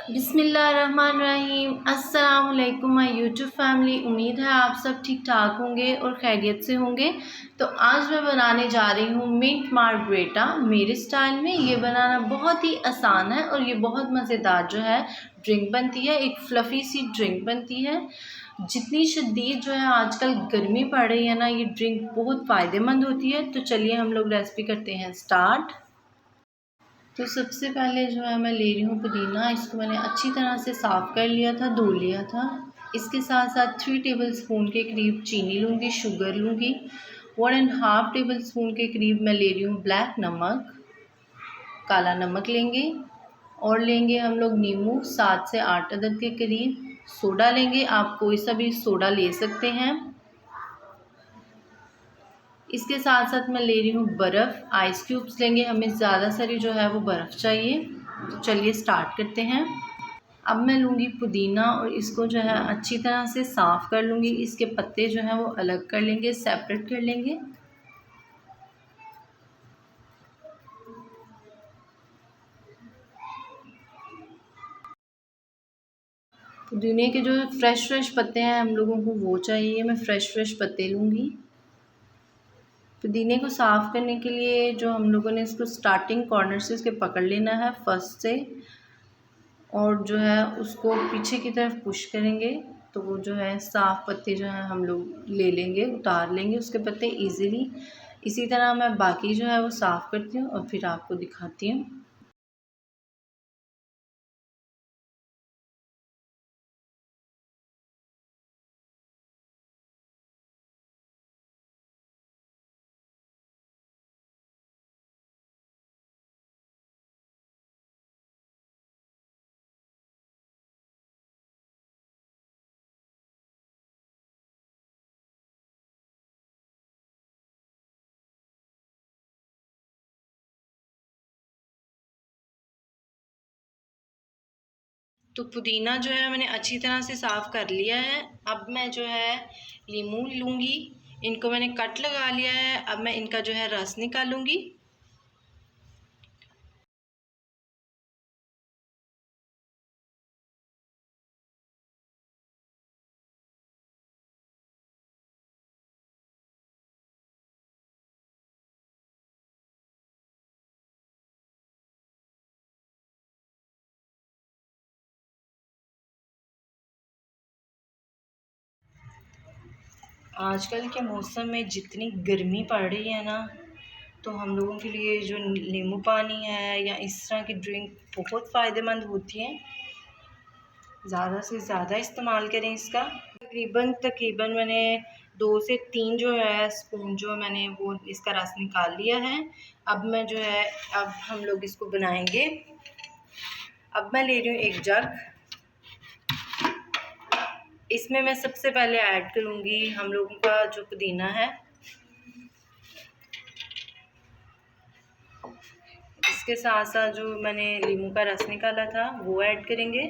बिस्मिल्लाहिर्रहमानिर्रहीम। अस्सलाम वालेकुम माय यूट्यूब फैमिली। उम्मीद है आप सब ठीक ठाक होंगे और खैरियत से होंगे। तो आज मैं बनाने जा रही हूँ मिंट मार्गरेटा मेरे स्टाइल में। ये बनाना बहुत ही आसान है और ये बहुत मज़ेदार जो है ड्रिंक बनती है। एक फ्लफ़ी सी ड्रिंक बनती है। जितनी शदीद जो है आजकल गर्मी पड़ रही है ना, ये ड्रिंक बहुत फ़ायदेमंद होती है। तो चलिए हम लोग रेसिपी करते हैं स्टार्ट। तो सबसे पहले जो है मैं ले रही हूँ पुदीना। इसको मैंने अच्छी तरह से साफ़ कर लिया था, धो लिया था। इसके साथ साथ 3 टेबलस्पून के करीब चीनी लूँगी, शुगर लूँगी। 1.5 टेबलस्पून के करीब मैं ले रही हूँ ब्लैक नमक, काला नमक लेंगे। और लेंगे हम लोग नींबू 7 से 8 अदद के करीब। सोडा लेंगे, आप कोई सा भी सोडा ले सकते हैं। इसके साथ साथ मैं ले रही हूँ बर्फ़, आइस क्यूब्स लेंगे। हमें ज़्यादा सारी जो है वो बर्फ़ चाहिए। तो चलिए स्टार्ट करते हैं। अब मैं लूँगी पुदीना और इसको जो है अच्छी तरह से साफ़ कर लूँगी। इसके पत्ते जो हैं वो अलग कर लेंगे, सेपरेट कर लेंगे। पुदीने के जो फ्रेश पत्ते हैं हम लोगों को वो चाहिए। मैं फ्रेश पत्ते लूँगी। पुदीने को साफ़ करने के लिए जो हम लोगों ने इसको स्टार्टिंग कॉर्नर से इसके पकड़ लेना है फर्स्ट से, और जो है उसको पीछे की तरफ पुश करेंगे तो वो जो है साफ़ पत्ते जो हैं हम लोग ले लेंगे, उतार लेंगे उसके पत्ते इजीली। इसी तरह मैं बाकी जो है वो साफ़ करती हूँ और फिर आपको दिखाती हूँ। तो पुदीना जो है मैंने अच्छी तरह से साफ़ कर लिया है। अब मैं जो है लीमू लूँगी, इनको मैंने कट लगा लिया है। अब मैं इनका जो है रस निकालूँगी। आजकल के मौसम में जितनी गर्मी पड़ रही है ना, तो हम लोगों के लिए जो नींबू पानी है या इस तरह की ड्रिंक बहुत फ़ायदेमंद होती हैं। ज़्यादा से ज़्यादा इस्तेमाल करें इसका। तकरीबन मैंने 2 से 3 जो है स्पून जो मैंने वो इसका रस निकाल लिया है। अब मैं जो है अब हम लोग इसको बनाएंगे। अब मैं ले रही हूँ एक जग। इसमें मैं सबसे पहले ऐड करूँगी हम लोगों का जो पुदीना है। इसके साथ साथ जो मैंने नींबू का रस निकाला था वो ऐड करेंगे।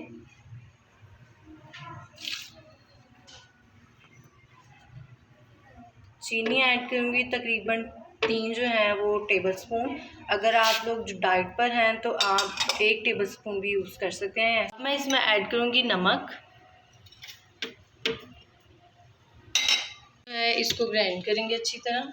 चीनी ऐड करूँगी तकरीबन 3 जो है वो टेबलस्पून। अगर आप लोग जो डाइट पर हैं तो आप 1 टेबलस्पून भी यूज़ कर सकते हैं। मैं इसमें ऐड करूँगी नमक। इसको ग्राइंड करेंगे अच्छी तरह।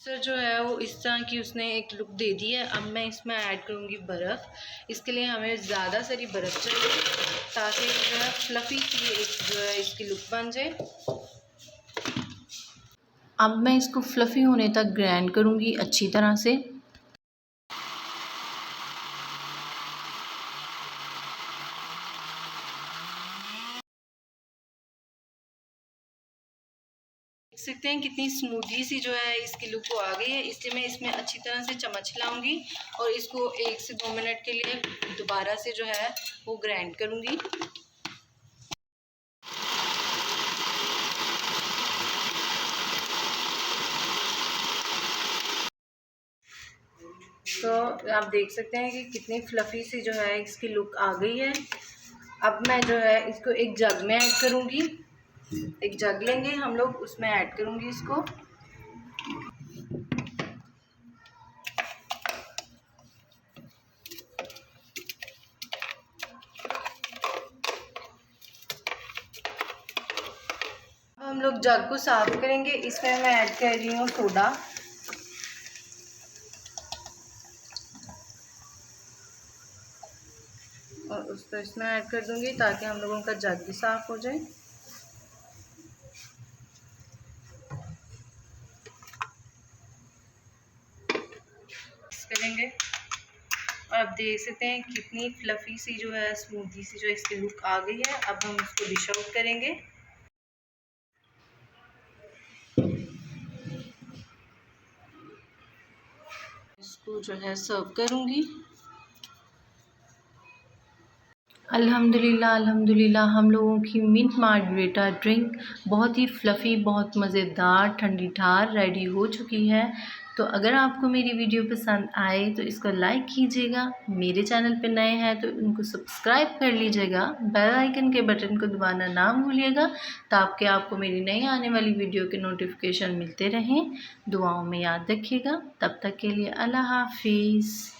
सर जो है वो इस तरह की उसने एक लुक दे दी है। अब मैं इसमें ऐड करूँगी बर्फ़। इसके लिए हमें ज़्यादा सारी बर्फ़ चाहिए ताकि जो है फ्लफ़ी सी एक जो है इसकी लुक बन जाए। अब मैं इसको फ्लफ़ी होने तक ग्राइंड करूँगी अच्छी तरह से। देख सकते हैं कितनी स्मूथली सी जो है इसकी लुक वो आ गई है। इसलिए मैं इसमें अच्छी तरह से चम्मच हिलाऊंगी और इसको 1 से 2 मिनट के लिए दोबारा से जो है वो ग्राइंड करूँगी। तो आप देख सकते हैं कि कितनी फ्लफ़ी सी जो है इसकी लुक आ गई है। अब मैं जो है इसको एक जग में ऐड करूँगी। एक जग लेंगे हम लोग, उसमें ऐड करूँगी इसको। हम लोग जग को साफ करेंगे। इसमें मैं ऐड कर रही हूँ सोडा। और उसको इसमें ऐड कर दूंगी ताकि हम लोगों का जग भी साफ हो जाए। करेंगे और अब देख सकते हैं कितनी फ्लफी सी जो है, स्मूथी सी जो इसकी लुक आ गई है। अब हम इसको डिश आउट करेंगे। इसको जो है सर्व करूँगी। अल्हम्दुलिल्लाह अल्हम्दुलिल्लाह, हम लोगों की मिंट मार्गरेटा ड्रिंक बहुत ही फ्लफ़ी, बहुत मज़ेदार, ठंडी ठार रेडी हो चुकी है। तो अगर आपको मेरी वीडियो पसंद आए तो इसको लाइक कीजिएगा। मेरे चैनल पे नए हैं तो उनको सब्सक्राइब कर लीजिएगा। बेल आइकन के बटन को दबाना ना भूलिएगा ताकि आपको मेरी नई आने वाली वीडियो के नोटिफिकेशन मिलते रहें। दुआओं में याद रखिएगा। तब तक के लिए अल्लाह हाफ़िज़।